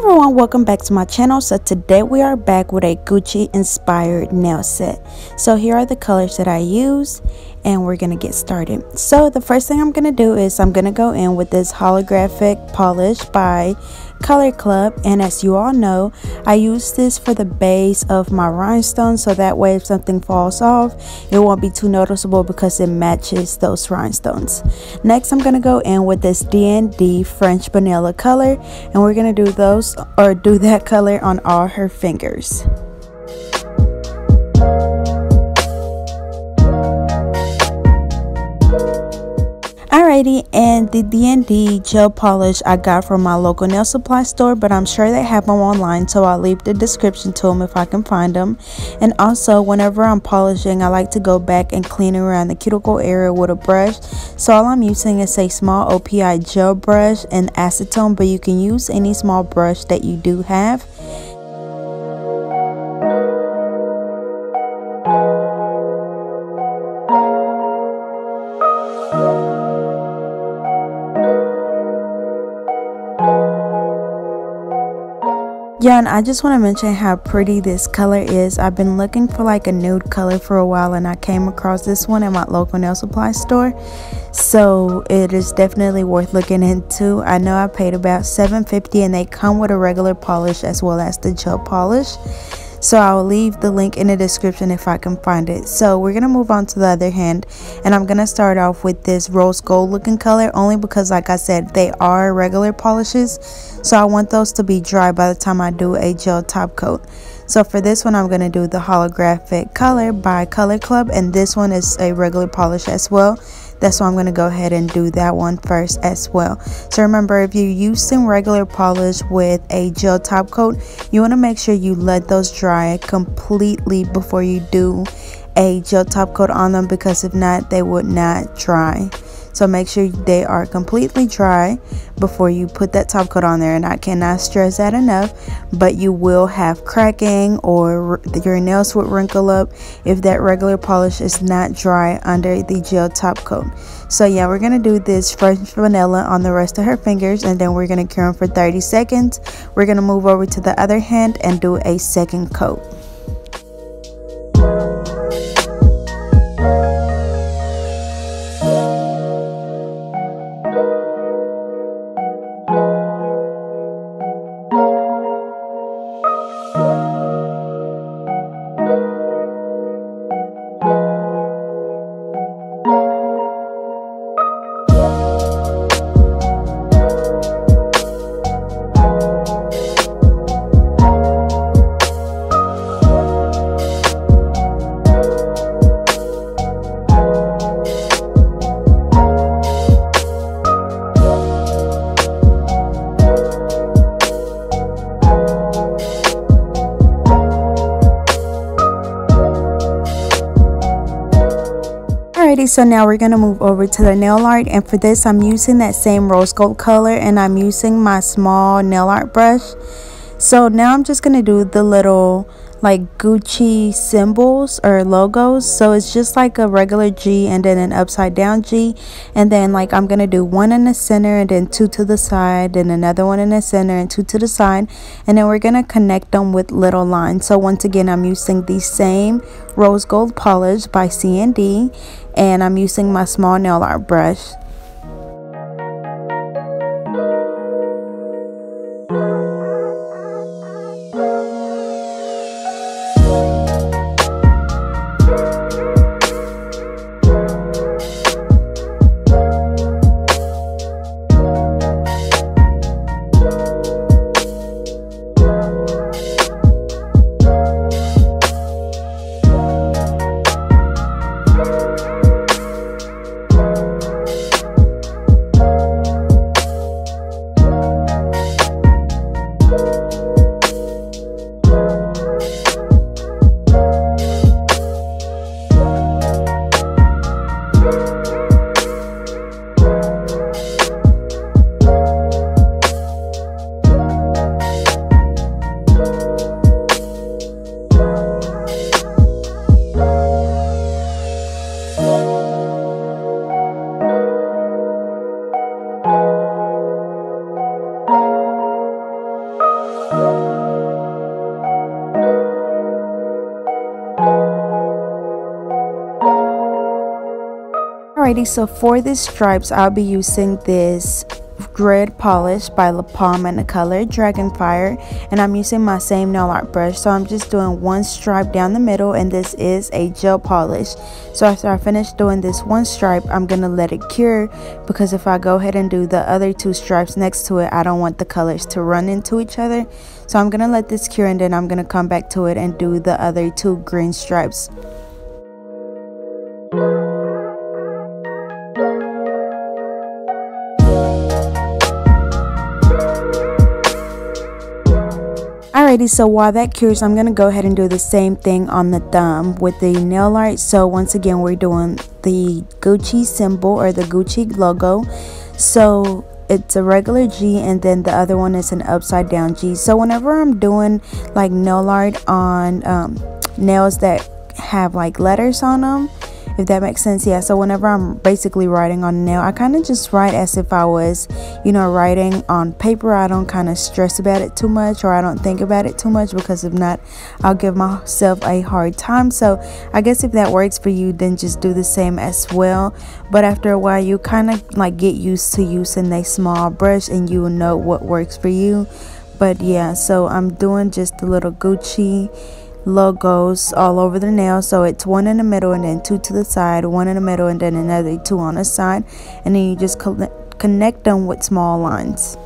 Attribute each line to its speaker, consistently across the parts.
Speaker 1: everyone, welcome back to my channel. So today we are back with a Gucci inspired nail set. So here are the colors that I use and we're gonna get started. So the first thing I'm gonna do is I'm gonna go in with this holographic polish by Color Club, and as you all know, I use this for the base of my rhinestone, so that way if something falls off it won't be too noticeable because it matches those rhinestones. Next I'm gonna go in with this D&D French vanilla color, and we're gonna do that color on all her fingers. Alrighty, and the D&D gel polish I got from my local nail supply store, but I'm sure they have them online, so I'll leave the description to them if I can find them. And also, whenever I'm polishing, I like to go back and clean around the cuticle area with a brush. So all I'm using is a small OPI gel brush and acetone, but you can use any small brush that you do have. Yeah, and I just want to mention how pretty this color is. I've been looking for like a nude color for a while, and I came across this one at my local nail supply store. So it is definitely worth looking into. I know I paid about $7.50, and they come with a regular polish as well as the gel polish. So I'll leave the link in the description if I can find it. So we're going to move on to the other hand, and I'm going to start off with this rose gold looking color, only because like I said, they are regular polishes. So I want those to be dry by the time I do a gel top coat. So for this one, I'm going to do the holographic color by Color Club, and this one is a regular polish as well. That's why I'm going to go ahead and do that one first as well. So remember, if you're using regular polish with a gel top coat, you want to make sure you let those dry completely before you do a gel top coat on them, because if not, they would not dry. So make sure they are completely dry before you put that top coat on there, and I cannot stress that enough. But you will have cracking, or your nails would wrinkle up if that regular polish is not dry under the gel top coat. So yeah, we're gonna do this French vanilla on the rest of her fingers, and then we're gonna cure them for 30 seconds. We're gonna move over to the other hand and do a second coat. So now we're going to move over to the nail art, and for this I'm using that same rose gold color, and I'm using my small nail art brush. So now I'm just going to do the little like Gucci symbols or logos. So it's just like a regular G and then an upside down G, and then like I'm gonna do one in the center and then two to the side, and another one in the center and two to the side, and then we're gonna connect them with little lines. So once again, I'm using the same rose gold polish by C&D, and I'm using my small nail art brush. Alrighty, so for these stripes, I'll be using this red polish by La Palm in the color Dragonfire, and I'm using my same nail art brush. So I'm just doing one stripe down the middle, and this is a gel polish. So after I finish doing this one stripe, I'm gonna let it cure, because if I go ahead and do the other two stripes next to it, I don't want the colors to run into each other. So I'm gonna let this cure, and then I'm gonna come back to it and do the other two green stripes. Alrighty, so while that cures, I'm gonna go ahead and do the same thing on the thumb with the nail art. So once again, we're doing the Gucci symbol or the Gucci logo. So it's a regular G, and then the other one is an upside down G. So whenever I'm doing like nail art on nails that have like letters on them, if that makes sense, yeah. So whenever I'm basically writing on a nail, I kind of just write as if I was, you know, writing on paper. I don't kind of stress about it too much, or I don't think about it too much, because if not, I'll give myself a hard time. So I guess if that works for you, then just do the same as well. But after a while, you kind of like get used to using a small brush, and you will know what works for you. But yeah, so I'm doing just the little Gucci logos all over the nail. So it's one in the middle, and then two to the side, one in the middle, and then another two on the side, and then you just connect them with small lines.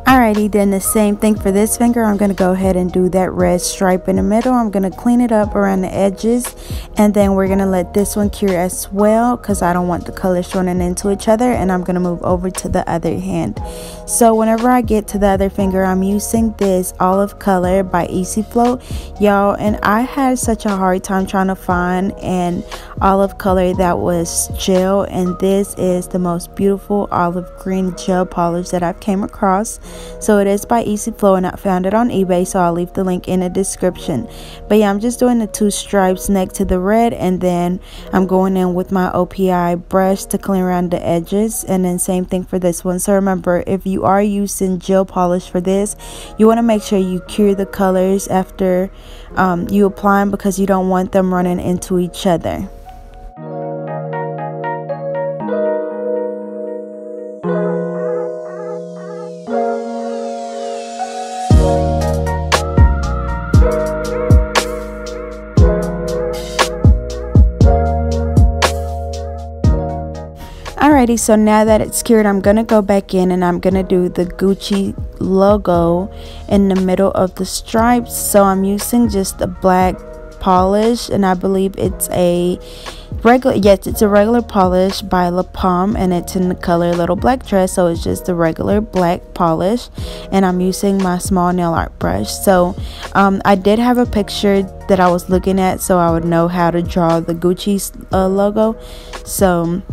Speaker 1: Alrighty, then the same thing for this finger. I'm going to go ahead and do that red stripe in the middle. I'm going to clean it up around the edges, and then we're going to let this one cure as well, because I don't want the colors running into each other. And I'm going to move over to the other hand. So whenever I get to the other finger, I'm using this olive color by Easy Float, y'all, and I had such a hard time trying to find an olive color that was gel, and this is the most beautiful olive green gel polish that I've came across. So it is by Easy Flow, and I found it on eBay, so I'll leave the link in the description. But yeah, I'm just doing the two stripes next to the red, and then I'm going in with my OPI brush to clean around the edges, and then same thing for this one. So remember, if you are using gel polish for this, you want to make sure you cure the colors after you apply them, because you don't want them running into each other. Alrighty, so now that it's cured, I'm gonna go back in, and I'm gonna do the Gucci logo in the middle of the stripes. So I'm using just a black polish, and I believe it's a regular, yes, it's a regular polish by La Palm, and it's in the color Little Black Dress. So it's just a regular black polish, and I'm using my small nail art brush. So I did have a picture that I was looking at, so I would know how to draw the Gucci logo. So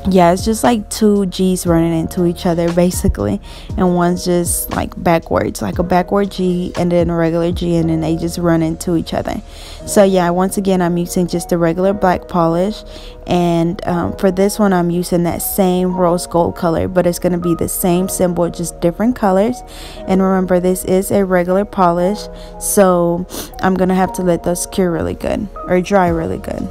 Speaker 1: yeah, it's just like two G's running into each other basically, and one's just like backwards, like a backward G and then a regular G, and then they just run into each other. So yeah, once again, I'm using just a regular black polish, and for this one I'm using that same rose gold color, but it's going to be the same symbol, just different colors. And remember, this is a regular polish, so I'm gonna have to let those cure really good, or dry really good.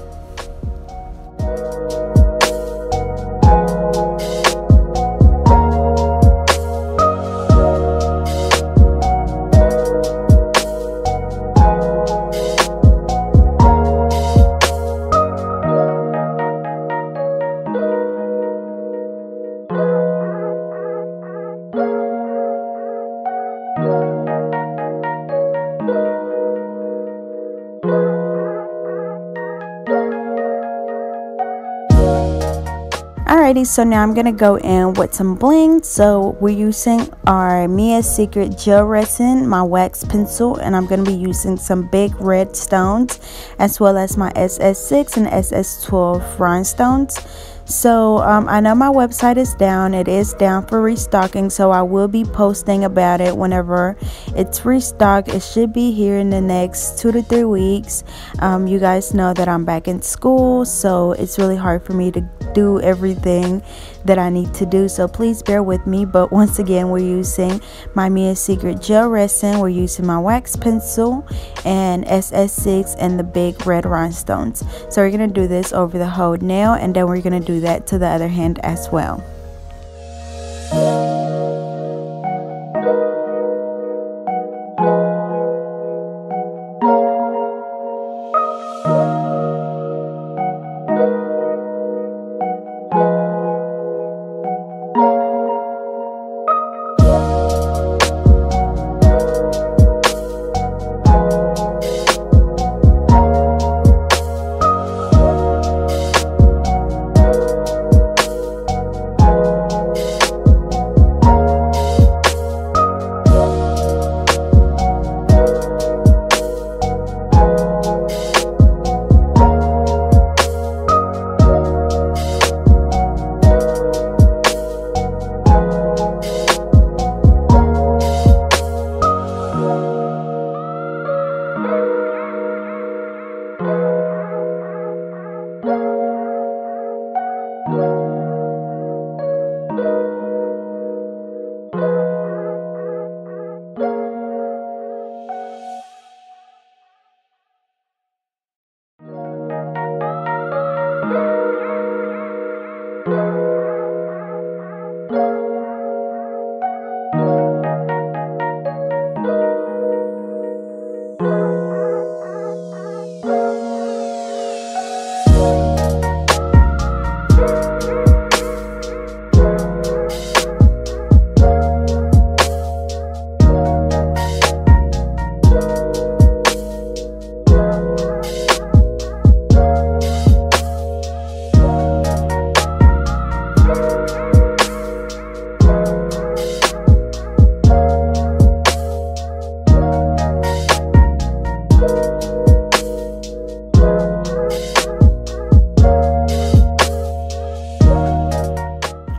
Speaker 1: Alrighty, so now I'm gonna go in with some bling. So we're using our Mia's Secret gel resin, my wax pencil, and I'm gonna be using some big red stones, as well as my SS6 and SS12 rhinestones. So I know my website is down. It is down for restocking, so I will be posting about it whenever it's restocked. It should be here in the next 2 to 3 weeks. You guys know that I'm back in school, so it's really hard for me to do everything that I need to do, so please bear with me. But once again, we're using my Mia Secret gel resin, we're using my wax pencil and SS6 and the big red rhinestones. So we're going to do this over the whole nail, and then we're going to do that to the other hand as well.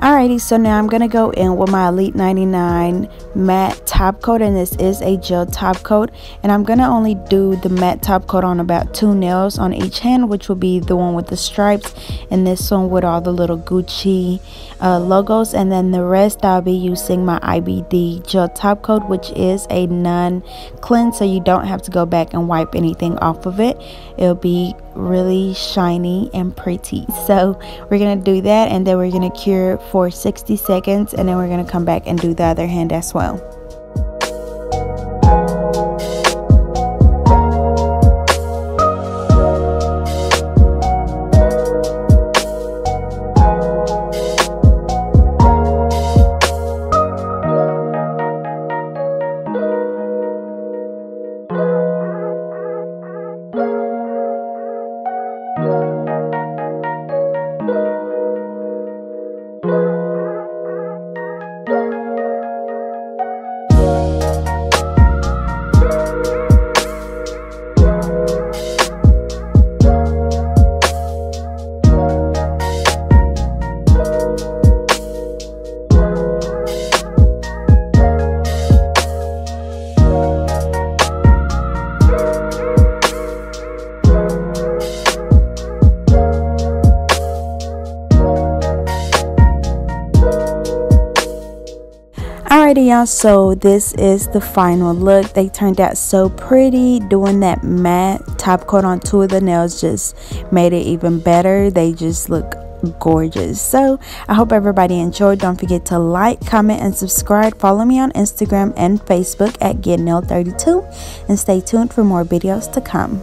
Speaker 1: Alrighty, so now I'm gonna go in with my Elite 99 matte top coat, and this is a gel top coat, and I'm gonna only do the matte top coat on about 2 nails on each hand, which will be the one with the stripes and this one with all the little Gucci logos, and then the rest I'll be using my IBD gel top coat, which is a non-cleanse, so you don't have to go back and wipe anything off of it. It'll be really shiny and pretty. So we're gonna do that, and then we're gonna cure it for 60 seconds, and then we're gonna come back and do the other hand as well. Alrighty y'all, so this is the final look. They turned out so pretty. Doing that matte top coat on 2 of the nails just made it even better. They just look gorgeous. So I hope everybody enjoyed. Don't forget to like, comment, and subscribe. Follow me on Instagram and Facebook at GetNailed32, and stay tuned for more videos to come.